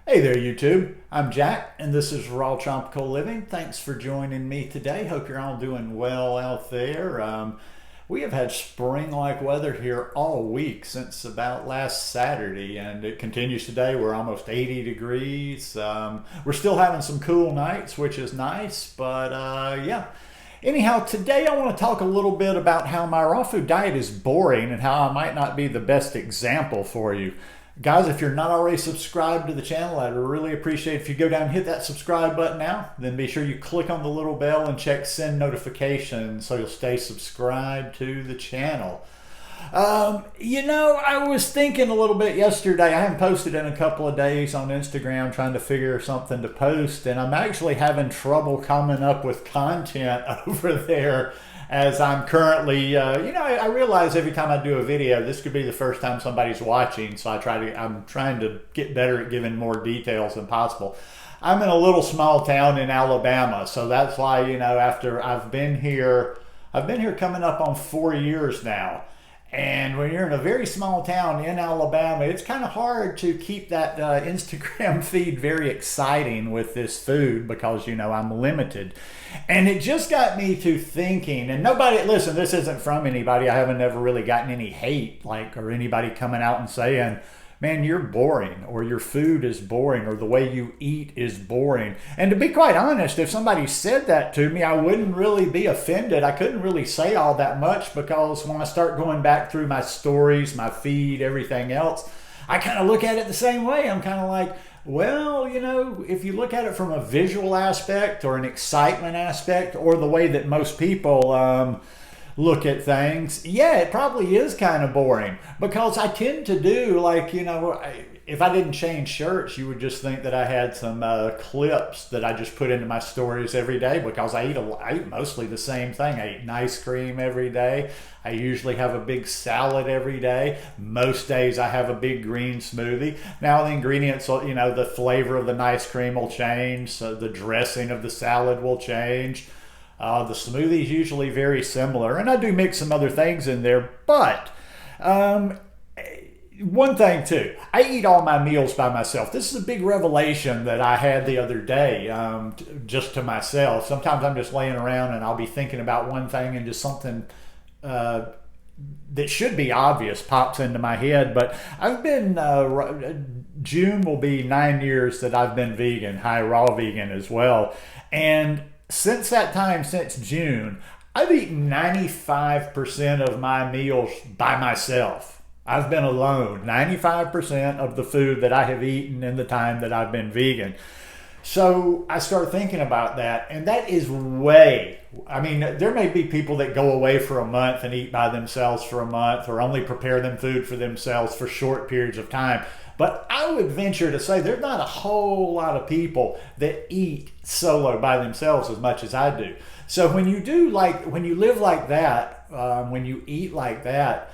Hey there, YouTube. I'm Jack, and this is Raw Tropical Living. Thanks for joining me today. Hope you're all doing well out there. We have had spring-like weather here all week since about last Saturday, and it continues today. We're almost 80 degrees. We're still having some cool nights, which is nice, but yeah. Anyhow, today I want to talk a little bit about how my raw food diet is boring and how I might not be the best example for you. Guys, if you're not already subscribed to the channel, I'd really appreciate if you go down and hit that subscribe button now. Then be sure you click on the little bell and check send notifications so you'll stay subscribed to the channel. I was thinking a little bit yesterday. I haven't posted in a couple of days on Instagram trying to figure something to post, and I'm actually having trouble coming up with content over there as I'm currently, I realize every time I do a video, this could be the first time somebody's watching, so I'm trying to get better at giving more details than possible. I'm in a little small town in Alabama, so that's why, after I've been here coming up on 4 years now. And when you're in a very small town in Alabama, it's kind of hard to keep that Instagram feed very exciting with this food because, I'm limited. And it just got me to thinking, and listen, this isn't from anybody. I haven't ever really gotten any hate, or anybody coming out and saying, man, you're boring, or your food is boring, or the way you eat is boring. And to be quite honest, if somebody said that to me, I wouldn't really be offended. I couldn't really say all that much because when I start going back through my stories, my feed, everything else, I kind of look at it the same way. I'm kind of like, well, if you look at it from a visual aspect or an excitement aspect or the way that most people look at things, yeah, it probably is kind of boring because I tend to do if I didn't change shirts, you would just think that I had some clips that I just put into my stories every day because I eat mostly the same thing. I eat ice cream every day. I usually have a big salad every day. Most days I have a big green smoothie. Now the ingredients, the flavor of the ice cream will change. So the dressing of the salad will change. The smoothie is usually very similar, and I do mix some other things in there, but one thing too, I eat all my meals by myself. This is a big revelation that I had the other day, just to myself. Sometimes I'm just laying around and I'll be thinking about one thing and just something that should be obvious pops into my head, but I've been, June will be 9 years that I've been vegan, high raw vegan as well, and since that time, since June, I've eaten 95% of my meals by myself. I've been alone 95% of the food that I have eaten in the time that I've been vegan. So I start thinking about that, and that is there may be people that go away for a month and eat by themselves for a month or only prepare them food for themselves for short periods of time. But I would venture to say there's not a whole lot of people that eat solo by themselves as much as I do. So when you live like that, when you eat like that,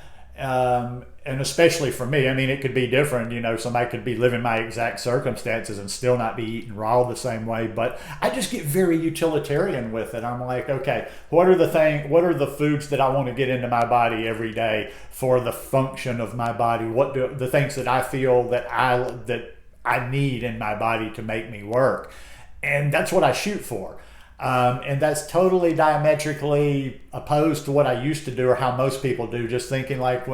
and especially for me, it could be different. Somebody could be living my exact circumstances and still not be eating raw the same way. But I just get very utilitarian with it. I'm like, okay, what are the foods that I want to get into my body every day for the function of my body? What do the things that I feel that I need in my body to make me work? And that's what I shoot for. And that's totally diametrically opposed to what I used to do or how most people do, just thinking what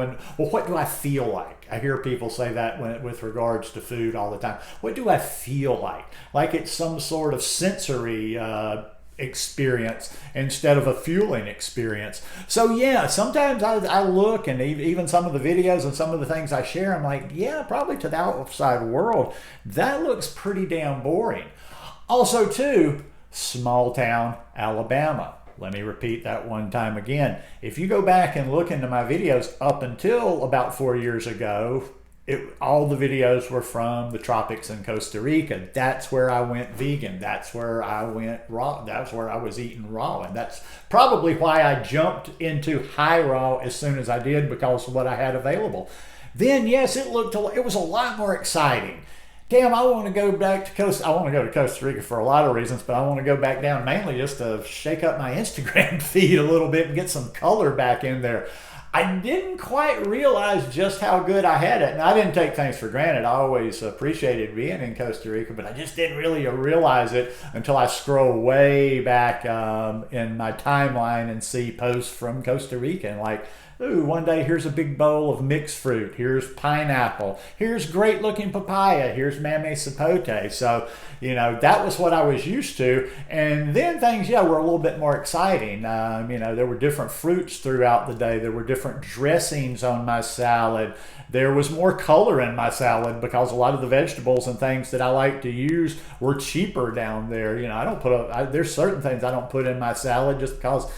do I feel like? I hear people say that with regards to food all the time. What do I feel like? Like it's some sort of sensory experience instead of a fueling experience. So yeah, sometimes I look, and even some of the videos and some of the things I share, I'm like, yeah, probably to the outside world, that looks pretty damn boring. Also too, small town Alabama. Let me repeat that one time again. If you go back and look into my videos up until about 4 years ago, all the videos were from the tropics in Costa Rica. That's where I went vegan. That's where I went raw. That's where I was eating raw. And that's probably why I jumped into high raw as soon as I did, because of what I had available. Then yes, it was a lot more exciting. Damn, I want to go back to Costa. I want to go to Costa Rica for a lot of reasons, but I want to go back down mainly just to shake up my Instagram feed a little bit and get some color back in there. I didn't quite realize just how good I had it. And I didn't take things for granted. I always appreciated being in Costa Rica, but I just didn't really realize it until I scroll way back in my timeline and see posts from Costa Rica and like, ooh, one day here's a big bowl of mixed fruit. Here's pineapple. Here's great looking papaya. Here's mamey sapote. So, you know, that was what I was used to. And then things, yeah, were a little bit more exciting. You know, there were different fruits throughout the day. There were different dressings on my salad. There was more color in my salad because a lot of the vegetables and things that I like to use were cheaper down there. You know, I don't put there's certain things I don't put in my salad just because,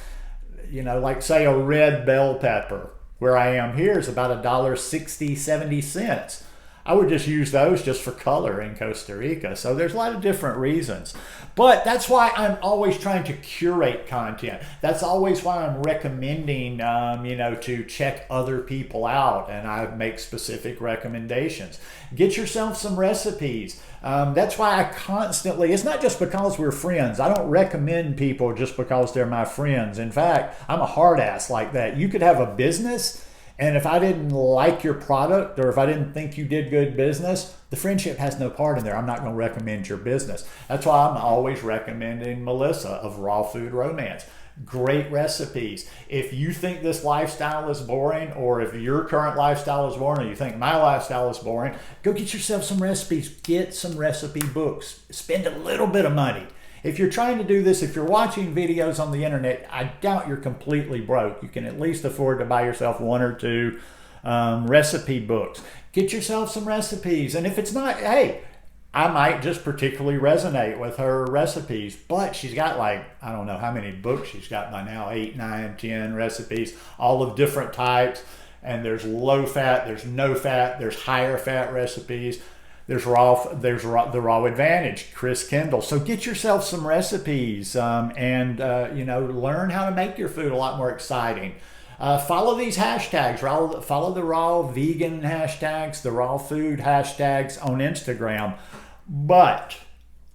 you know, like say a red bell pepper where I am here is about $1.60, 70 cents. I would just use those just for color in Costa Rica. So there's a lot of different reasons. But that's why I'm always trying to curate content. That's always why I'm recommending, you know, to check other people out, and I make specific recommendations. Get yourself some recipes. That's why I constantly, it's not just because we're friends. I don't recommend people just because they're my friends. In fact, I'm a hard ass like that. You could have a business, and if I didn't like your product or if I didn't think you did good business, the friendship has no part in there. I'm not going to recommend your business. That's why I'm always recommending Melissa of Raw Food Romance. Great recipes. If you think this lifestyle is boring, or if your current lifestyle is boring, or you think my lifestyle is boring, go get yourself some recipes. Get some recipe books. Spend a little bit of money. If you're trying to do this, if you're watching videos on the internet, I doubt you're completely broke. You can at least afford to buy yourself one or two recipe books. Get yourself some recipes. And if it's not, hey, I might just particularly resonate with her recipes, but she's got like, I don't know how many books she's got by now, 8, 9, 10 recipes, all of different types. And there's low fat, there's no fat, there's higher fat recipes. There's the Raw Advantage, Chris Kendall. So get yourself some recipes and you know, learn how to make your food a lot more exciting. Follow these hashtags. Follow the raw vegan hashtags, the raw food hashtags on Instagram. But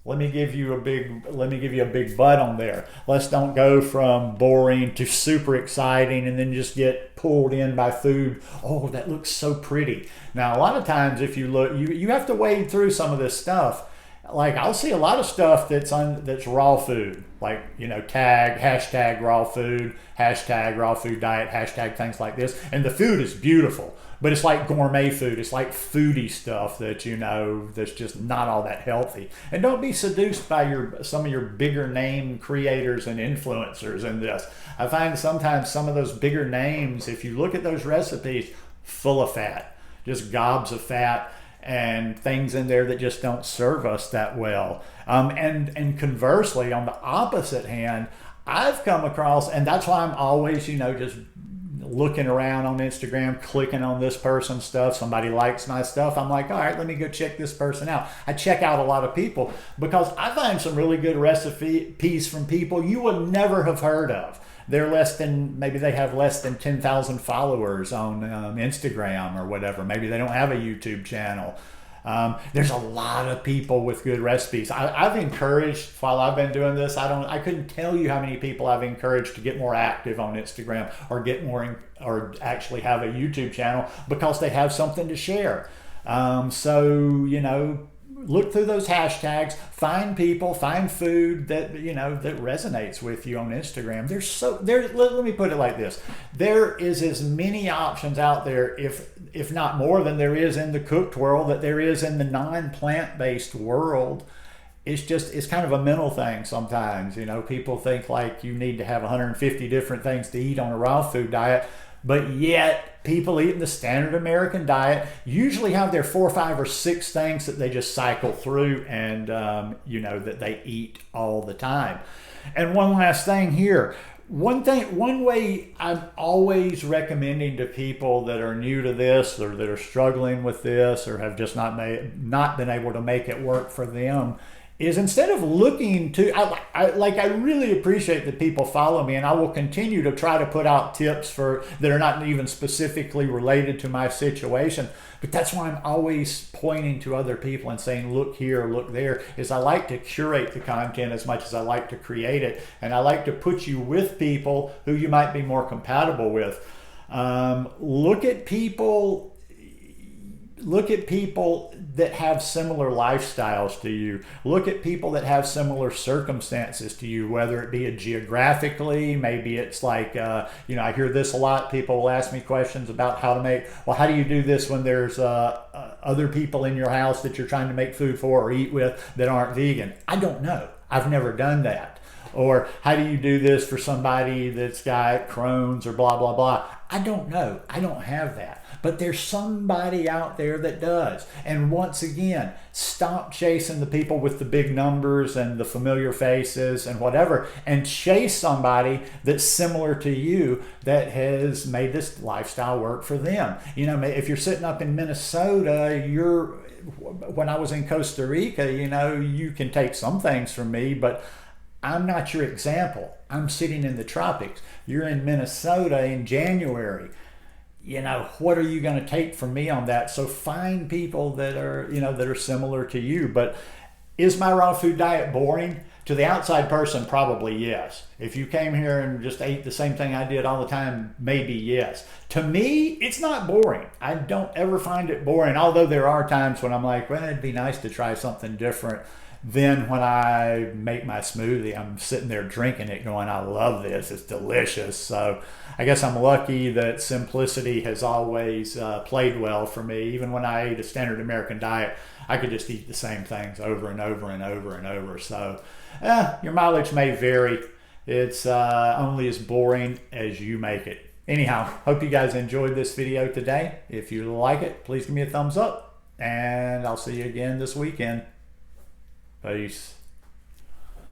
let me give you a big but on there. Let's don't go from boring to super exciting and then just get pulled in by food. Oh, that looks so pretty. Now, a lot of times if you look, you have to wade through some of this stuff. Like I'll see a lot of stuff that's raw food, like, you know, hashtag raw food diet, hashtag things like this. And the food is beautiful, but it's like gourmet food. It's like foodie stuff that, you know, that's just not all that healthy. And don't be seduced by some of your bigger name creators and influencers in this. I find sometimes some of those bigger names, if you look at those recipes, full of fat, just gobs of fat, and things in there that just don't serve us that well. And conversely, on the opposite hand, I've come across, and that's why I'm always, you know, just looking around on Instagram, clicking on this person's stuff. Somebody likes my stuff. I'm like, all right, let me go check this person out. I check out a lot of people because I find some really good recipes from people you would never have heard of. Maybe they have less than 10,000 followers on Instagram or whatever. Maybe they don't have a YouTube channel. There's a lot of people with good recipes. I've encouraged, while I've been doing this, I couldn't tell you how many people I've encouraged to get more active on Instagram or actually have a YouTube channel because they have something to share. So, you know, look through those hashtags, find food that, you know, that resonates with you on Instagram. Let me put it like this. There is as many options out there, if not more than there is in the cooked world, that there is in the non-plant-based world. It's kind of a mental thing sometimes. You know, people think like you need to have 150 different things to eat on a raw food diet. But yet, people eating the standard American diet usually have their 4, 5, or 6 things that they just cycle through and, you know, that they eat all the time. And one last thing here. One way I'm always recommending to people that are new to this or that are struggling with this or have just not been able to make it work for them is instead of looking to, I really appreciate that people follow me, and I will continue to try to put out tips that are not even specifically related to my situation. But that's why I'm always pointing to other people and saying, look here, look there, is I like to curate the content as much as I like to create it. And I like to put you with people who you might be more compatible with. Look at people. Look at people that have similar lifestyles to you. Look at people that have similar circumstances to you, whether it be a geographically, maybe it's like, I hear this a lot. People will ask me questions about how do you do this when there's other people in your house that you're trying to make food for or eat with that aren't vegan? I don't know. I've never done that. Or how do you do this for somebody that's got Crohn's or blah, blah, blah? I don't know. I don't have that. But there's somebody out there that does. And once again, stop chasing the people with the big numbers and the familiar faces and whatever, and chase somebody that's similar to you that has made this lifestyle work for them. If you're sitting up in Minnesota, when I was in Costa Rica, you can take some things from me, but I'm not your example. I'm sitting in the tropics. You're in Minnesota in January. What are you going to take from me on that? So find people that are similar to you. But is my raw food diet boring? To the outside person, probably yes. If you came here and just ate the same thing I did all the time, maybe yes. To me, it's not boring. I don't ever find it boring, although there are times when I'm like, well, it'd be nice to try something different. Then when I make my smoothie, I'm sitting there drinking it going, I love this, it's delicious. So I guess I'm lucky that simplicity has always played well for me. Even when I ate a standard American diet, I could just eat the same things over and over and over and over. So your mileage may vary. It's only as boring as you make it. Anyhow, hope you guys enjoyed this video today. If you like it, please give me a thumbs up, and I'll see you again this weekend. Peace.